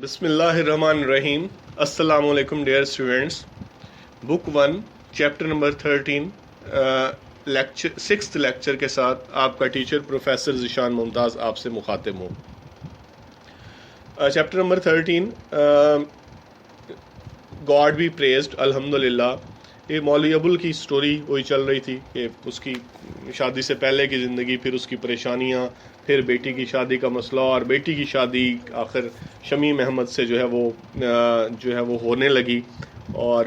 بسم اللہ الرحمن الرحیم. السلام علیکم ڈیئر اسٹوڈینٹس. بک 1 چیپٹر نمبر 13 سکستھ لیکچر کے ساتھ آپ کا ٹیچر پروفیسر ذیشان ممتاز آپ سے مخاطب ہوں. Chapter number 13 God be praised. الحمدللہ. یہ مولوی ابل کی سٹوری وہی چل رہی تھی کہ اس کی شادی سے پہلے کی زندگی، پھر اس کی پریشانیاں، پھر بیٹی کی شادی کا مسئلہ، اور بیٹی کی شادی آخر شمیم احمد سے جو ہے وہ ہونے لگی، اور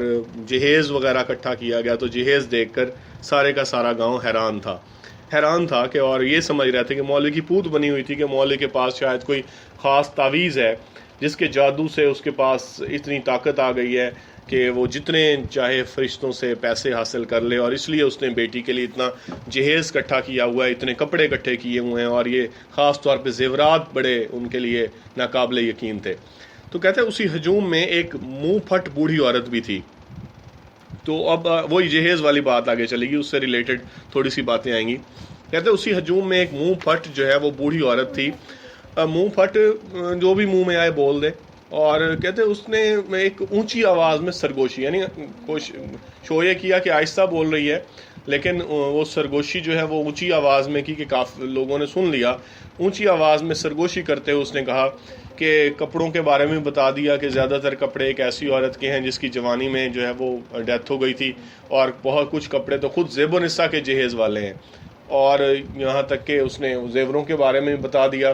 جہیز وغیرہ اکٹھا کیا گیا. تو جہیز دیکھ کر سارے کا سارا گاؤں حیران تھا کہ اور یہ سمجھ رہے تھے کہ مولوی کی پوت بنی ہوئی تھی کہ مولوی کے پاس شاید کوئی خاص تعویذ ہے جس کے جادو سے اس کے پاس اتنی طاقت آ گئی ہے کہ وہ جتنے چاہے فرشتوں سے پیسے حاصل کر لے، اور اس لیے اس نے بیٹی کے لیے اتنا جہیز اکٹھا کیا ہوا ہے، اتنے کپڑے اکٹھے کیے ہوئے ہیں، اور یہ خاص طور پہ زیورات بڑے ان کے لیے ناقابل یقین تھے. تو کہتے ہیں اسی ہجوم میں ایک منہ پھٹ بوڑھی عورت بھی تھی. تو اب وہی جہیز والی بات آگے چلے گی، اس سے ریلیٹڈ تھوڑی سی باتیں آئیں گی. کہتے ہیں اسی ہجوم میں ایک منہ پھٹ جو ہے وہ بوڑھی عورت تھی. منہ پھٹ جو بھی منہ میں آئے بول دے. اور کہتے ہیں اس نے ایک اونچی آواز میں سرگوشی، یعنی شو یہ کیا کہ آہستہ بول رہی ہے، لیکن وہ سرگوشی جو ہے وہ اونچی آواز میں کی کہ کافی لوگوں نے سن لیا. اونچی آواز میں سرگوشی کرتے ہوئے اس نے کہا کہ کپڑوں کے بارے میں بتا دیا کہ زیادہ تر کپڑے ایک ایسی عورت کے ہیں جس کی جوانی میں جو ہے وہ ڈیتھ ہو گئی تھی، اور بہت کچھ کپڑے تو خود زیب و نساء کے جہیز والے ہیں. اور یہاں تک کہ اس نے زیوروں کے بارے میں بتا دیا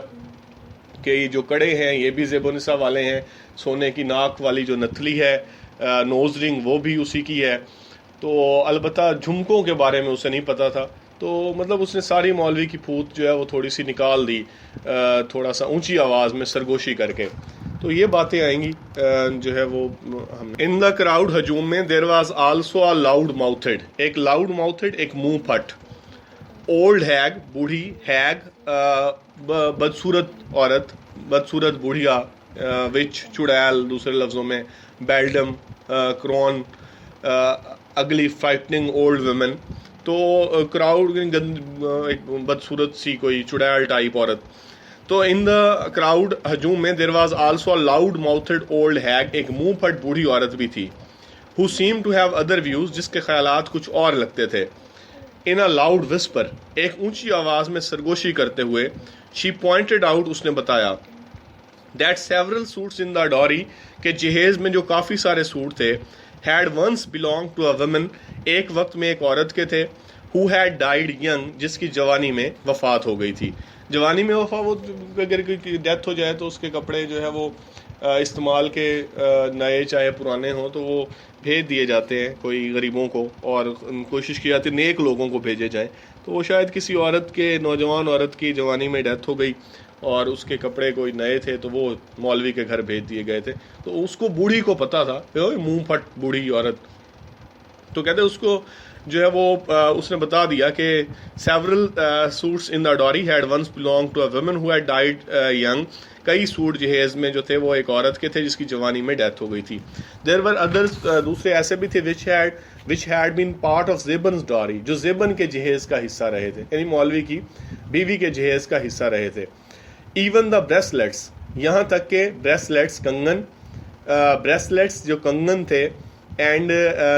کہ یہ جو کڑے ہیں یہ بھی زیب و نساء والے ہیں، سونے کی ناک والی جو نتھلی ہے، نوز رنگ، وہ بھی اسی کی ہے. تو البتہ جھمکوں کے بارے میں اسے نہیں پتا تھا. تو مطلب اس نے ساری مولوی کی پھوت جو ہے وہ تھوڑی سی نکال دی، تھوڑا سا اونچی آواز میں سرگوشی کر کے. تو یہ باتیں آئیں گی جو ہے وہ ہم ان دا کراؤڈ ہجوم میں. There was also a loud mouthed. ایک لاؤڈ ماؤتھڈ، ایک منہ پھٹ. اولڈ ہیگ، بوڑھی. ہیگ بدصورت عورت، بدصورت بوڑھیا. وچ، چڑیل دوسرے لفظوں میں. بیلڈم، کرون. اگلی فرائٹننگ اولڈ ویمن. تو کراؤڈ ایک بدصورت سی کوئی چڑیل ٹائپ عورت. تو ان دا کراؤڈ ہجوم میں there was also a loud mouthed old hag. ایک منہ پھٹ بوڑھی عورت بھی تھی. Who seem to have other views. جس کے خیالات کچھ اور لگتے تھے. In a loud whisper. ایک اونچی آواز میں سرگوشی کرتے ہوئے. شی پوائنٹڈ آؤٹ. اس نے بتایا that several suits in the dowry. کہ جہیز میں جو کافی سارے سوٹ تھے. Had once belonged to a woman. ایک وقت میں ایک عورت کے تھے. Who had died young. جس کی جوانی میں وفات ہو گئی تھی. جوانی میں وہ اگر کوئی ڈیتھ ہو جائے تو اس کے کپڑے جو ہے وہ استعمال کے نئے چاہے پرانے ہوں تو وہ بھیج دیے جاتے ہیں کوئی غریبوں کو، اور کوشش کی جاتی ہے نیک لوگوں کو بھیجے جائیں. تو وہ شاید کسی عورت کے، نوجوان عورت کی جوانی میں ڈیتھ ہو گئی اور اس کے کپڑے کوئی نئے تھے تو وہ مولوی کے گھر بھیج دیے گئے تھے. تو اس کو بوڑھی کو پتا تھا، منہ پھٹ بوڑھی عورت. تو کہتے اس کو جو ہے وہ اس نے بتا دیا کہ several suits in the dowry had once belonged to a woman who had died young. کئی سوٹ جہیز میں جو تھے وہ ایک عورت کے تھے جس کی جوانی میں ڈیتھ ہو گئی تھی. دیر ور ادرس. دوسرے ایسے بھی تھے which had been part of زیبن's ڈوری. جو زیبن کے جہیز کا حصہ رہے تھے، یعنی مولوی کی بیوی کے جہیز کا حصہ رہے تھے. Even the bracelets. یہاں تک کہ بریسلیٹس، کنگن. بریسلیٹس جو کنگن تھے. اینڈ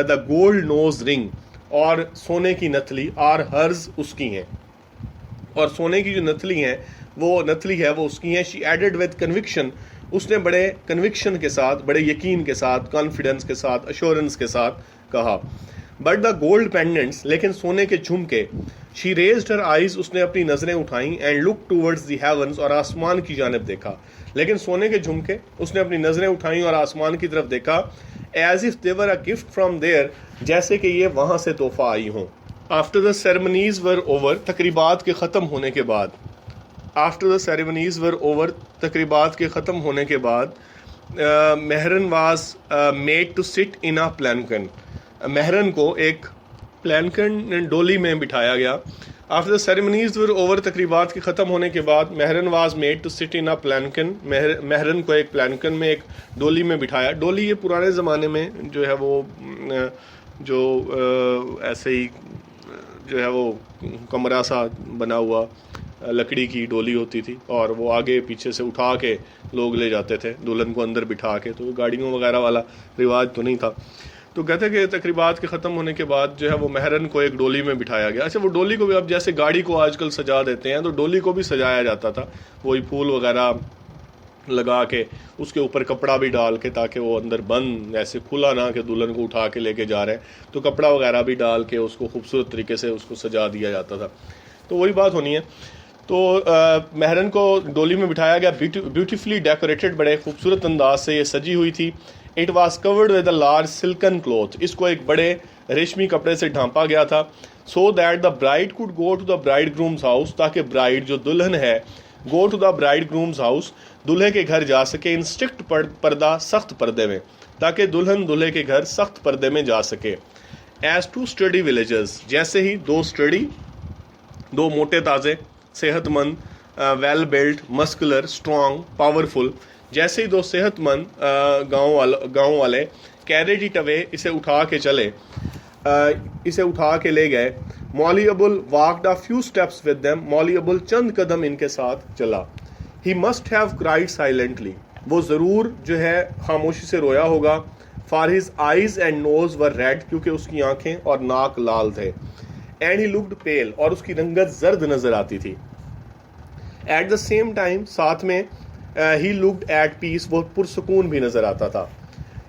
دا گولڈ نوز رنگ. اور سونے کی نتھلی. Are hers. اس کی ہیں. اور سونے کی جو نتھلی ہیں وہ نتھلی ہے وہ اس کی ہیں. شی ایڈڈ ود کنوکشن. اس نے بڑے کنوکشن کے ساتھ، بڑے یقین کے ساتھ، کانفیڈنس کے ساتھ، ایشورنس کے ساتھ کہا. But the gold pendants. لیکن سونے کے جھمکے. شی ریزڈ ہر آئیز. اس نے اپنی نظریں اٹھائیں. And look towards the heavens. اور آسمان کی جانب دیکھا. لیکن سونے کے جھمکے. اس نے اپنی نظریں اٹھائیں اور آسمان کی طرف دیکھا. As if they were a gift from there. جیسے کہ یہ وہاں سے تحفہ آئی ہوں. After the ceremonies were over. تقریبات کے ختم ہونے کے بعد. After the ceremonies were over. تقریبات کے ختم ہونے کے بعد. مہرن واز میڈ ٹو سٹ ان اے پلینکن. مہرن کو ایک پلینکن ڈولی میں بٹھایا گیا. After the ceremonies were over. تقریبات کے ختم ہونے کے بعد. مہرن واز میڈ ٹو سٹ ان اے پلینکن. مہرن کو ایک پلینکن میں، ایک ڈولی میں بٹھایا. ڈولی یہ پرانے زمانے میں جو ہے وہ جو ایسے ہی جو ہے وہ کمرہ سا بنا ہوا لکڑی کی ڈولی ہوتی تھی اور وہ آگے پیچھے سے اٹھا کے لوگ لے جاتے تھے دلہن کو اندر بٹھا کے. تو گاڑیوں وغیرہ والا رواج تو نہیں تھا. تو کہتے کہ تقریبات کے ختم ہونے کے بعد جو ہے وہ مہرن کو ایک ڈولی میں بٹھایا گیا. اچھا وہ ڈولی کو بھی اب جیسے گاڑی کو آج کل سجا دیتے ہیں تو ڈولی کو بھی سجایا جاتا تھا, وہی پھول وغیرہ لگا کے اس کے اوپر کپڑا بھی ڈال کے تاکہ وہ اندر بند ایسے کھلا نہ کہ دلہن کو اٹھا کے لے کے جا رہے ہیں, تو کپڑا وغیرہ بھی ڈال کے اس کو خوبصورت طریقے سے اس کو سجا دیا جاتا تھا. تو وہی بات ہونی ہے. تو مہرن کو ڈولی میں بٹھایا گیا, بیوٹیفلی ڈیکوریٹڈ, بڑے خوبصورت انداز سے یہ سجی ہوئی تھی. It was covered with a large silken cloth, اس کو ایک بڑے ریشمی کپڑے سے ڈھانپا گیا تھا. So that the bride could go to the bride groom's house, تاکہ برائڈ جو دلہن ہے go to the bride groom's house, دلہے کے گھر جا سکے, ان اسٹرکٹ پردہ, سخت پردے میں, تاکہ دلہن دلہے کے گھر سخت پردے میں جا سکے. ایز ٹو اسٹڈی ولیجز, جیسے ہی دو اسٹڈی, دو موٹے تازے, صحت مند, well built, muscular, strong, powerful, جیسے ہی دو صحت مند گاؤں والے کیریڈ اٹ اوے, اسے اٹھا کے چلے, اسے اٹھا کے لے گئے. مولی ابل walked a few steps with them, مولی ابل چند قدم ان کے ساتھ چلا. He must have cried silently, وہ ضرور جو ہے خاموشی سے رویا ہوگا. For his eyes and nose were red, کیونکہ اس کی آنکھیں اور ناک لال تھے. اینڈ ہی لکڈ پیل, اور اس کی رنگت زرد نظر آتی تھی. ایٹ دا سیم ٹائم, ساتھ میں ہی لکڈ ایٹ پیس, وہ پرسکون بھی نظر آتا تھا.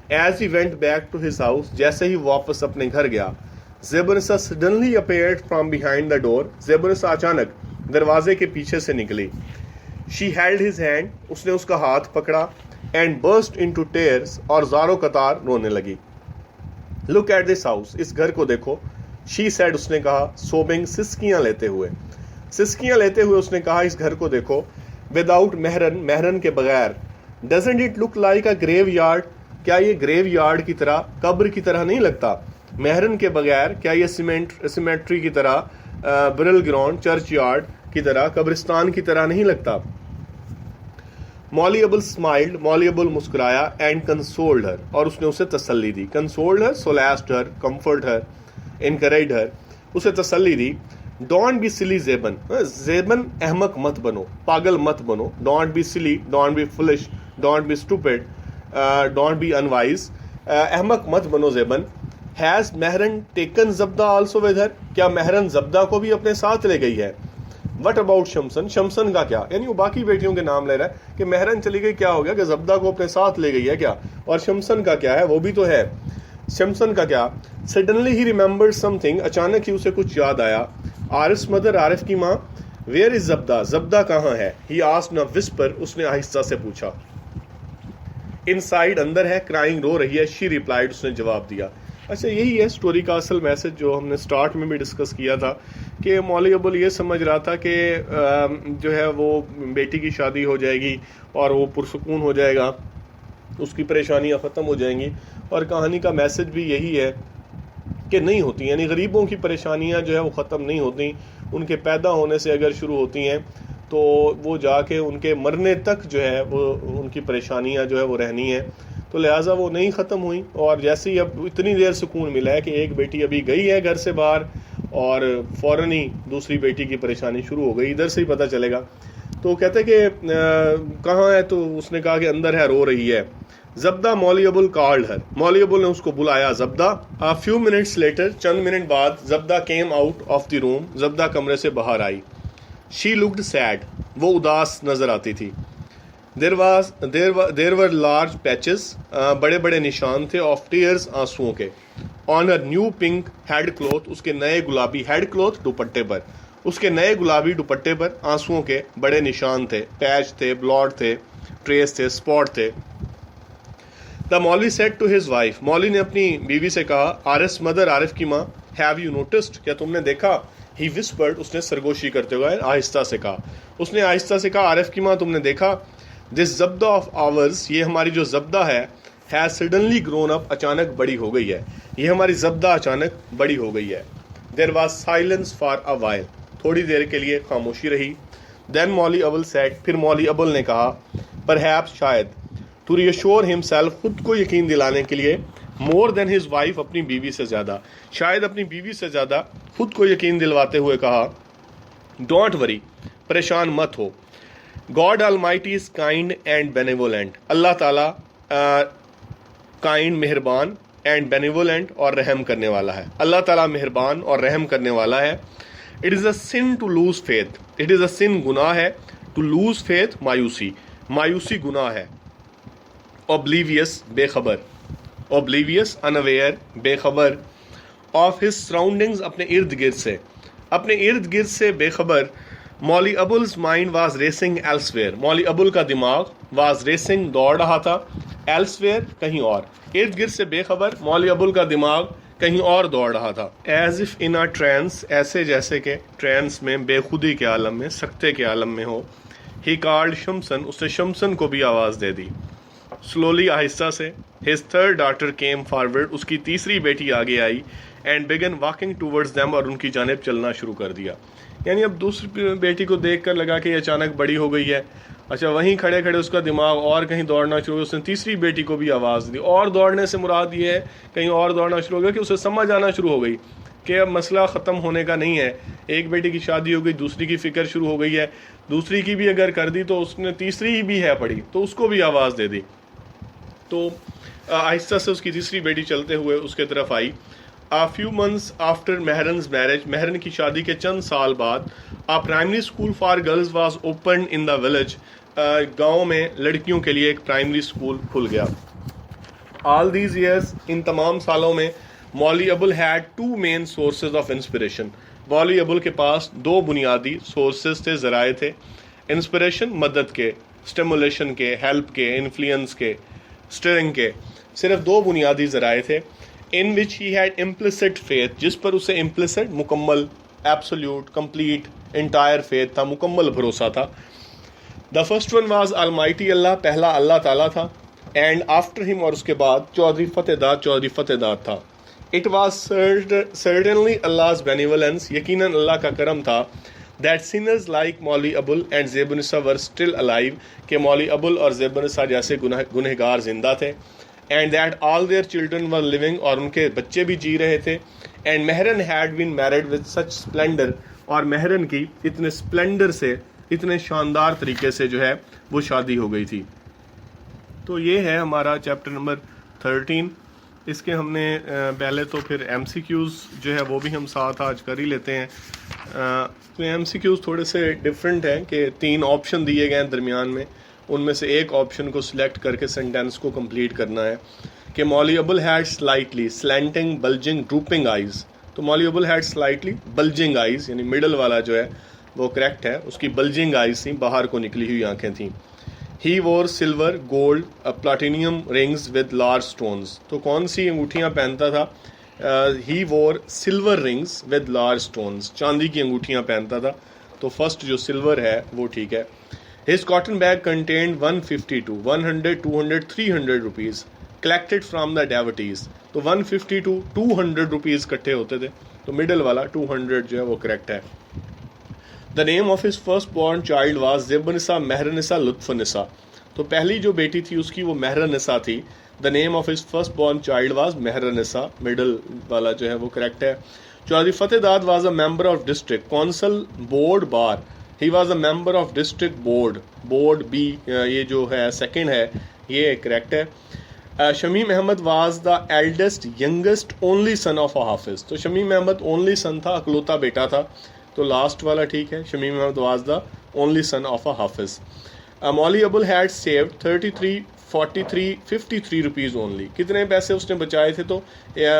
As he went back to his house, جیسے ہی واپس اپنے گھر گیا. زیبرسا suddenly appeared from behind the door, زیبرسا اچانک دروازے کے پیچھے سے نکلی. شی ہیلڈ ہز ہینڈ, اس نے اس کا ہاتھ پکڑا. اینڈ برسٹ انٹو ٹیئرز, اور زارو قطار رونے لگی. لک ایٹ دس ہاؤس, اس گھر کو دیکھو. شی سیڈ, اس نے کہا. سوبنگ, سسکیاں لیتے ہوئے, سسکیاں لیتے ہوئے اس نے کہا اس گھر کو دیکھو. وداؤٹ مہرن, مہرن کے بغیر. Doesn't it look like a grave yard, کیا یہ گریو یارڈ کی طرح, قبر کی طرح نہیں لگتا؟ مہرن کے بغیر کیا یہ سیمیٹری کی طرح, برل گراؤنڈ, چرچ یارڈ کی طرح, قبرستان کی طرح نہیں لگتا؟ مولی ابل اسمائلڈ, مولی ابل مسکرایا. اینڈ کنسولڈ ہر, اور اس نے اسے تسلی دی. کنسولڈ ہر, سولیسڈ ہر, کمفرٹ ہر, انکریجڈ ہر, اسے تسلی دی. ڈونٹ بی سلی زیبن, زیبن احمق مت بنو, پاگل مت بنو. Don't be silly, don't be foolish, don't be stupid, don't be unwise, احمق مت بنو زیبن. Has Mehran taken Zubda also with her, کیا مہرن زبدہ کو بھی اپنے ساتھ لے گئی ہے؟ وٹ اباؤٹ شمسن, شمسن کا کیا؟ یعنی وہ باقی بیٹیوں کے نام لے رہا ہے کہ مہرن چلی گئی, کیا ہو گیا کہ زبدہ کو اپنے ساتھ لے گئی ہے کیا؟ اور شمسن کا کیا ہے, وہ بھی تو ہے. شمسن کا کیا؟ سڈنلی ہی ریممبرڈ سم تھنگ, اچانک ہی اسے کچھ یاد آیا. عارف مدر, عارف کی ماں. ویئر از زبدہ, زبدہ کہاں ہے؟ ہی آسکڈ ان اے وسپر, اس نے آہستہ سے پوچھا. ان سائڈ, اندر ہے. کرائنگ, رو رہی ہے. شی ریپلائڈ, اس نے جواب دیا. اچھا یہی ہے سٹوری کا اصل میسج جو ہم نے سٹارٹ میں بھی ڈسکس کیا تھا کہ مولی ابل یہ سمجھ رہا تھا کہ جو ہے وہ بیٹی کی شادی ہو جائے گی اور وہ پرسکون ہو جائے گا, اس کی پریشانیاں ختم ہو جائیں گی. اور کہانی کا میسج بھی یہی ہے کہ نہیں ہوتی, یعنی غریبوں کی پریشانیاں جو ہے وہ ختم نہیں ہوتی. ان کے پیدا ہونے سے اگر شروع ہوتی ہیں تو وہ جا کے ان کے مرنے تک جو ہے وہ ان کی پریشانیاں جو ہے وہ رہنی ہیں. تو لہٰذا وہ نہیں ختم ہوئی, اور جیسے ہی اب اتنی دیر سکون ملا ہے کہ ایک بیٹی ابھی گئی ہے گھر سے باہر اور فوراً ہی دوسری بیٹی کی پریشانی شروع ہو گئی, ادھر سے ہی پتہ چلے گا. تو کہتے کہ کہاں ہے, تو اس نے کہا کہ اندر ہے, رو رہی ہے. زبدہ, مولی ابل کالڈ ہر, مولی ابل نے اس کو بلایا. زبدہ. A few minutes later, چند منٹ بعد, زبدہ came out of the room, زبدہ کمرے سے باہر آئی. She looked sad, وہ اداس نظر آتی تھی. There were large patches, بڑے بڑے نشان تھے, of tears, آنسوؤں کے. On her new pink head cloth, اس کے نئے گلابی head cloth دوپٹے پر, اس کے نئے گلابی دوپٹے پر آنسوؤں کے بڑے نشان تھے, پیچ تھے, بلاٹ تھے, ٹریس تھے, اسپاٹ تھے. The Molly said to his wife, مولی نے اپنی بیوی سے کہا. عارف مدر, عارف کی ماں. Have you noticed, کیا تم نے دیکھا؟ He whispered, اس نے سرگوشی کرتے ہوئے آہستہ سے کہا. اس نے آہستہ سے کہا, عارف کی ماں تم نے دیکھا؟ This زبدہ of ours, یہ ہماری جو زبدہ ہے, has suddenly grown up, اچانک بڑی ہو گئی ہے. یہ ہماری زبدہ اچانک بڑی ہو گئی ہے. There was silence for a while, تھوڑی دیر کے لیے خاموشی رہی. Then Molly Abel said, پھر مولی ابل نے کہا. Perhaps, شاید. To reassure himself, خود کو یقین دلانے کے لیے. More than his wife, اپنی بیوی سے زیادہ, شاید اپنی بیوی سے زیادہ خود کو یقین دلواتے ہوئے کہا. Don't worry, پریشان مت ہو. God Almighty is kind and benevolent. اللہ تعالیٰ کائنڈ مہربان اینڈ بینیولنٹ اور رحم کرنے والا ہے. اللہ تعالیٰ مہربان اور رحم کرنے والا ہے. It is a sin to lose faith. It is a sin گناہ ہے. ٹو لوز فیتھ مایوسی گناہ ہے. اوبلیویس بے خبر. اوبلیویس انویئر بے خبر. آف ہز سراؤنڈنگز اپنے ارد گرد سے بے خبر. مولی ابلز مائنڈ واز ریسنگ ایلسویئر. مولی ابل کا دماغ واز ریسنگ دوڑ رہا تھا. ایلسویئر کہیں اور. ارد گرد سے بے خبر. مولی ابل کا دماغ کہیں اور دوڑ رہا تھا. As if in a trance. ایسے جیسے کہ ٹرانس میں بے خودی کے عالم میں سکتے کے عالم میں ہو. He called شمسن. اس نے شمسن کو بھی آواز دے دی. سلولی آہستہ سے. His third daughter came forward. اس کی تیسری بیٹی آگے آئی. And began walking towards them. اور ان کی جانب چلنا شروع کر دیا. یعنی اب دوسری بیٹی کو دیکھ کر لگا کہ یہ اچانک بڑی ہو گئی ہے. اچھا وہیں کھڑے کھڑے اس کا دماغ اور کہیں دوڑنا شروع ہو گیا. اس نے تیسری بیٹی کو بھی آواز دی. اور دوڑنے سے مراد یہ ہے کہیں اور دوڑنا شروع ہو گیا کہ اسے سمجھ آنا شروع ہو گئی کہ اب مسئلہ ختم ہونے کا نہیں ہے. ایک بیٹی کی شادی ہو گئی, دوسری کی فکر شروع ہو گئی ہے. دوسری کی بھی اگر کر دی تو اس نے تیسری بھی ہے پڑی تو اس کو بھی آواز دے دی. تو آہستہ سے اس کی تیسری بیٹی چلتے ہوئے اس کے طرف آئی. A few months after Mehran's marriage, مہرن کی شادی کے چند سال بعد, a primary school for girls was opened in the village. گاؤں میں لڑکیوں کے لیے ایک پرائمری اسکول کھل گیا. All these years, ان تمام سالوں میں, مولی ابل had two main sources of inspiration. مولی ابل کے پاس دو بنیادی سورسز تھے, ذرائع تھے. انسپریشن مدد کے, اسٹیمولیشن کے, ہیلپ کے, انفلوئنس کے, اسٹرنگ کے. صرف دو بنیادی ذرائع تھے. in which he had implicit faith. جس پر اسے implicit مکمل, absolute, complete, entire faith تھا, مکمل بھروسہ تھا. The first one was Almighty Allah. پہلا اللہ تعالیٰ تھا. And after him اور اس کے بعد چودھری فتح داد تھا. It was certainly Allah's benevolence. یقیناً اللہ کا کرم تھا. That sinners like Molly Abul and Zeb Nissa were still alive. کہ مولی ابل اور زیب نسا جیسے گنہگار زندہ تھے. And that all their children were living. اور ان کے بچے بھی جی رہے تھے. And Mehran had been married with such splendor. اور مہرن کی اتنے splendor سے, اتنے شاندار طریقے سے جو ہے وہ شادی ہو گئی تھی. تو یہ ہے ہمارا چیپٹر نمبر 13. اس کے ہم نے پہلے تو پھر ایم سی کیوز جو ہے وہ بھی ہم ساتھ آج کر ہی لیتے ہیں. تو ایم سی کیوز تھوڑے سے ڈفرینٹ ہیں کہ 3 آپشن دیے گئے ہیں درمیان میں. ان میں سے ایک آپشن کو سلیکٹ کر کے سینٹینس کو کمپلیٹ کرنا ہے کہ مولی ابل head slightly سلینٹنگ bulging dropping eyes. تو مولی ابل ہیڈ سلائٹلی بلجنگ آئیز, یعنی مڈل والا جو ہے وہ کریکٹ ہے. اس کی بلجنگ آئیز تھیں, باہر کو نکلی ہوئی آنکھیں تھیں. He wore silver gold platinum rings with large stones. تو کون سی انگوٹھیاں پہنتا تھا؟ He wore silver rings with large stones. چاندی کی انگوٹھیاں پہنتا تھا. تو فرسٹ جو سلور ہے وہ ٹھیک ہے. His cotton bag contained 152, 100, 200, 300 rupees collected from the devotees. تو 152, 200 rupees کٹھے ہوتے تھے. تو middle والا 200 جو ہے وہ کریکٹ ہے. The name of his first born child was Zebnisa Mehrnisa Lutfunisa. تو پہلی جو بیٹی تھی اس کی وہ مہرنسا تھی. The name of his first born child was Mehrnisa. middle والا جو ہے وہ کریکٹ ہے. چودھری فتح داد was a member of district council board bar. He was a member of district board. Board B یہ جو ہے سیکنڈ ہے یہ کریکٹ ہے. Shamim Ahmad was the eldest youngest only son of a حافظ. تو شمیم احمد only son تھا, اکلوتا بیٹا تھا. تو لاسٹ والا ٹھیک ہے. Shamim Ahmad was the only son of a حافظ. مولی ابل had saved 33, 43, 53 rupees only. کتنے پیسے اس نے بچائے تھے؟ تو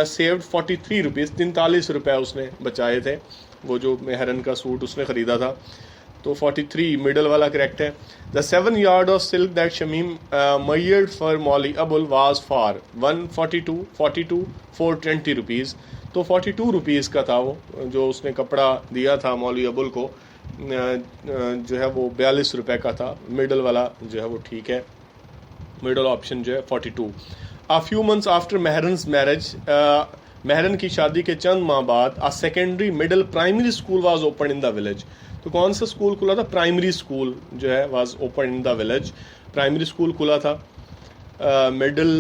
saved 43 rupees, 43 روپے اس نے بچائے تھے. وہ جو مہرن کا سوٹ اس نے خریدا تھا. تو 43 مڈل والا کریکٹ ہے. The 7 yard of silk that Shamim mired for Molly Abul was for 142, 42, 420 rupees. تو 42 rupees کا تھا وہ جو اس نے کپڑا دیا تھا مولی ابل کو, جو ہے وہ 42 روپے کا تھا. مڈل والا جو ہے وہ ٹھیک ہے. مڈل آپشن جو ہے 42. A few months after Mehran's marriage, مہرن کی شادی کے چند ماہ بعد a secondary middle primary school was opened in the village. تو کون سا اسکول کھلا تھا؟ پرائمری اسکول جو ہے was open in the village. Primary school کھلا تھا. مڈل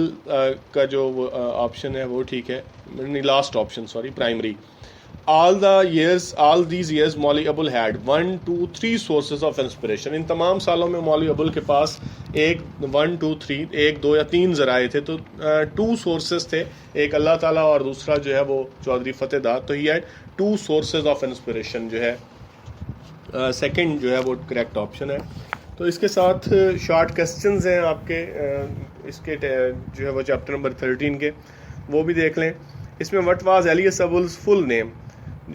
کا جو آپشن ہے وہ ٹھیک ہے, last option sorry, primary. all these years مولوی ابول had 1 2 3 sources of inspiration. ان تمام سالوں میں مولوی ابول کے پاس 1 2 3 1 2 یا 3 ذرائع تھے. تو 2 sources تھے, ایک اللہ تعالیٰ اور دوسرا جو ہے وہ چودھری فتح داد. تو he had 2 sources of inspiration جو ہے سیکنڈ جو ہے وہ کریکٹ آپشن ہے. تو اس کے ساتھ شارٹ کوسچنز ہیں آپ کے اس کے جو ہے وہ چیپٹر نمبر 13 کے, وہ بھی دیکھ لیں. اس میں وٹ واز ایلیس ابولز فل نیم,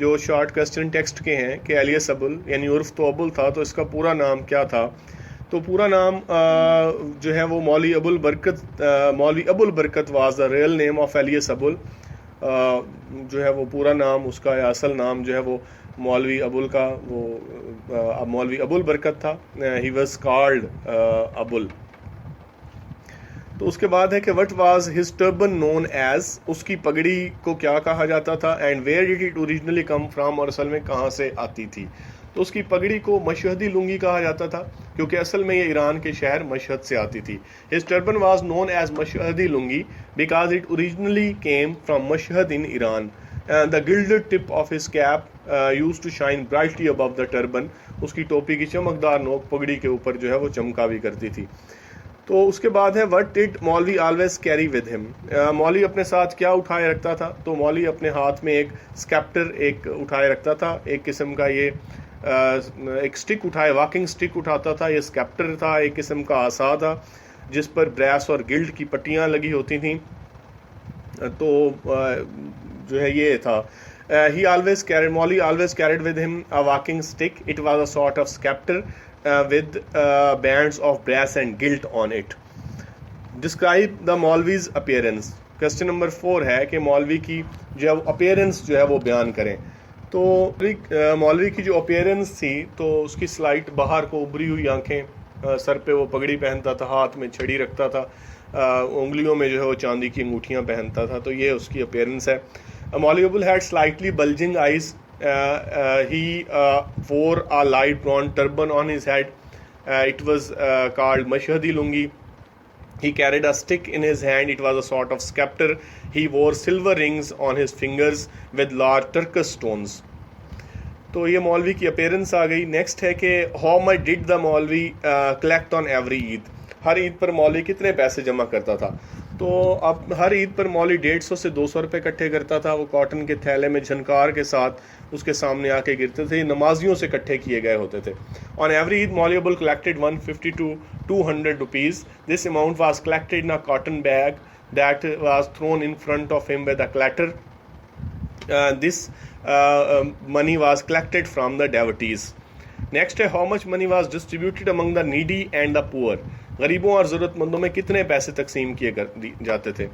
جو شارٹ کوسچن ٹیکسٹ کے ہیں کہ ایلیس ابول یعنی عرف تو ابول تھا, تو اس کا پورا نام کیا تھا. تو پورا نام جو ہے وہ مولوی Abu Albarkat was the real name of ایلیس ابول. جو ہے وہ پورا نام اس کا یا اصل نام جو ہے وہ مولوی ابول کا وہ مولوی ابو البرکت تھا. He was called Abul. تو اس کے بعد ہے کہ what was his turban known as, اس کی پگڑی کو کیا کہا جاتا تھا. And where did it originally come from, اور اصل میں کہاں سے آتی تھی. تو اس کی پگڑی کو مشہدی لنگی کہا جاتا تھا کیونکہ اصل میں یہ ایران کے شہر مشہد سے آتی تھی. His turban was known as Mashhadi lungi because it originally came from Mashhad in Iran. The gilded tip of his cap used to shine brightly above the turban, اس کی ٹوپی کی چمکدار نوک پگڑی کے اوپر جو ہے وہ چمکا بھی کرتی تھی. تو اس کے بعد ہے وٹ ڈڈ مولوی آلویز کیری ود ہم, مولوی اپنے ساتھ کیا اٹھائے رکھتا تھا. تو مولوی اپنے ہاتھ میں ایک اسکیپٹر ایک اٹھائے رکھتا تھا, ایک قسم کا یہ ایک سٹک اٹھائے, واکنگ سٹک اٹھاتا تھا. یہ اسکیپٹر تھا, ایک قسم کا عصا تھا جس پر بریس اور گلڈ کی پٹیاں لگی ہوتی تھیں. تو جو ہے یہ تھا. مولوی آلویز کیریڈ ود ہم a walking stick. It was a sort of scepter with bands of brass and gilt on it. Describe the Maulvi's appearance. Question number 4 ہے کہ مولوی کی جو اپیرنس جو ہے وہ بیان کریں. تو مولوی کی جو اپیرنس تھی تو اس کی سلائٹ باہر کو ابری ہوئی آنکھیں, سر پہ وہ پگڑی پہنتا تھا, ہاتھ میں چھڑی رکھتا تھا, انگلیوں میں جو ہے وہ چاندی کی انگوٹھیاں پہنتا تھا. تو یہ اس کی اپیرنس ہے. مولوی ابول had slightly bulging eyes. He wore a light brown turban on his head. It was called mashhadi lungi. He carried a stick in his hand. It was a sort of scepter. He wore silver rings on his fingers with large turquoise stones. تو یہ مولوی کی appearance آ گئی. Next ہے کہ how much did the مولوی collect on every عید, ہر عید پر مولوی کتنے پیسے جمع کرتا تھا. تو اب ہر عید پر مولوی 150 سے 200 روپے اکٹھے کرتا تھا. وہ کاٹن کے تھیلے میں جھنکار کے ساتھ اس کے سامنے آ کے گرتے تھے. نمازیوں سے اکٹھے کیے گئے ہوتے تھے. آن ایوری عید مولوی ابول collected 150 to 200 rupees. This amount was collected in a cotton bag that was thrown in front of him with a clatter. This money was collected from the devotees. Next ہے how much money was distributed among the needy and the poor. غریبوں اور ضرورت مندوں میں کتنے پیسے تقسیم کیے جاتے تھے.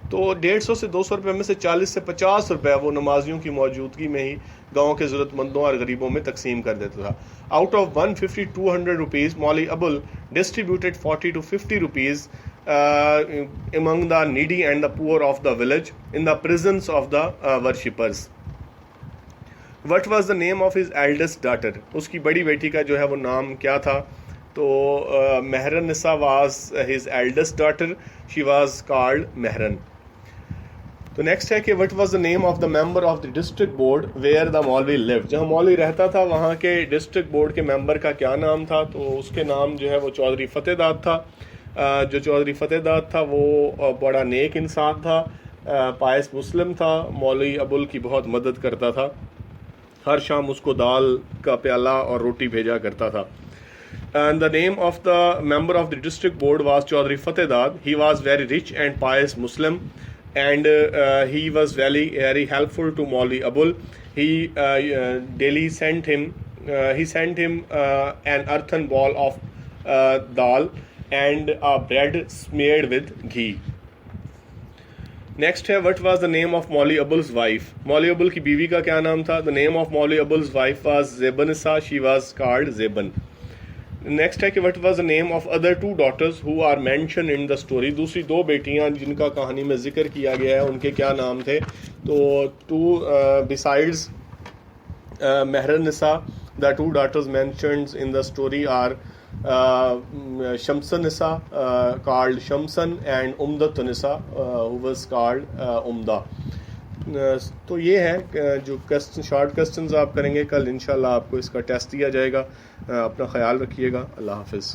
تو 150 سے 200 روپے میں سے 40 سے 50 روپے وہ نمازیوں کی موجودگی میں ہی گاؤں کے ضرورت مندوں اور غریبوں میں تقسیم کر دیتا تھا. Out of 150-200 rupees Maulvi Abul distributed 40 to 50 rupees among the needy and the poor of the village in the presence of the worshippers. What was the name of his eldest daughter? اس کی بڑی بیٹی کا جو ہے وہ نام کیا تھا. تو مہرن نسا was his eldest daughter. She was called مہرن. تو نیکسٹ ہے کہ what was the name of the member of the district board where the مولوی لیو. جہاں مولوی رہتا تھا وہاں کے ڈسٹرکٹ بورڈ کے ممبر کا کیا نام تھا. تو اس کے نام جو ہے وہ چودھری فتح داد تھا. جو چودھری فتح داد تھا وہ بڑا نیک انسان تھا, پائس مسلم تھا, مولوی ابول کی بہت مدد کرتا تھا, ہر شام اس کو دال کا پیالہ اور روٹی بھیجا کرتا تھا. And the name of the member of the district board was Chaudhry Fateh Dad. He was very rich and pious Muslim, and he was very helpful to Maulvi Abul. He daily sent him an earthen ball of dal and a bread smeared with ghee. Next ہے what was the name of Maulvi Abul's wife. مولوی ابول کی بیوی کا کیا نام تھا. The name of Maulvi Abul's wife was Zebanissa. She was called Zeban. Next ہے کہ what was the name of other 2 daughters who are mentioned in the story. دوسری 2 بیٹیاں جن کا کہانی میں ذکر کیا گیا ہے ان کے کیا نام تھے. تو besides مہر النساء, the 2 daughters mentioned in the story are Shams النساء called Shamsan and Umdat النساء who was called Umda. تو یہ ہے جو شارٹ کوسچنز آپ کریں گے کل انشاءاللہ آپ کو اس کا ٹیسٹ دیا جائے گا. اپنا خیال رکھیے گا. اللہ حافظ.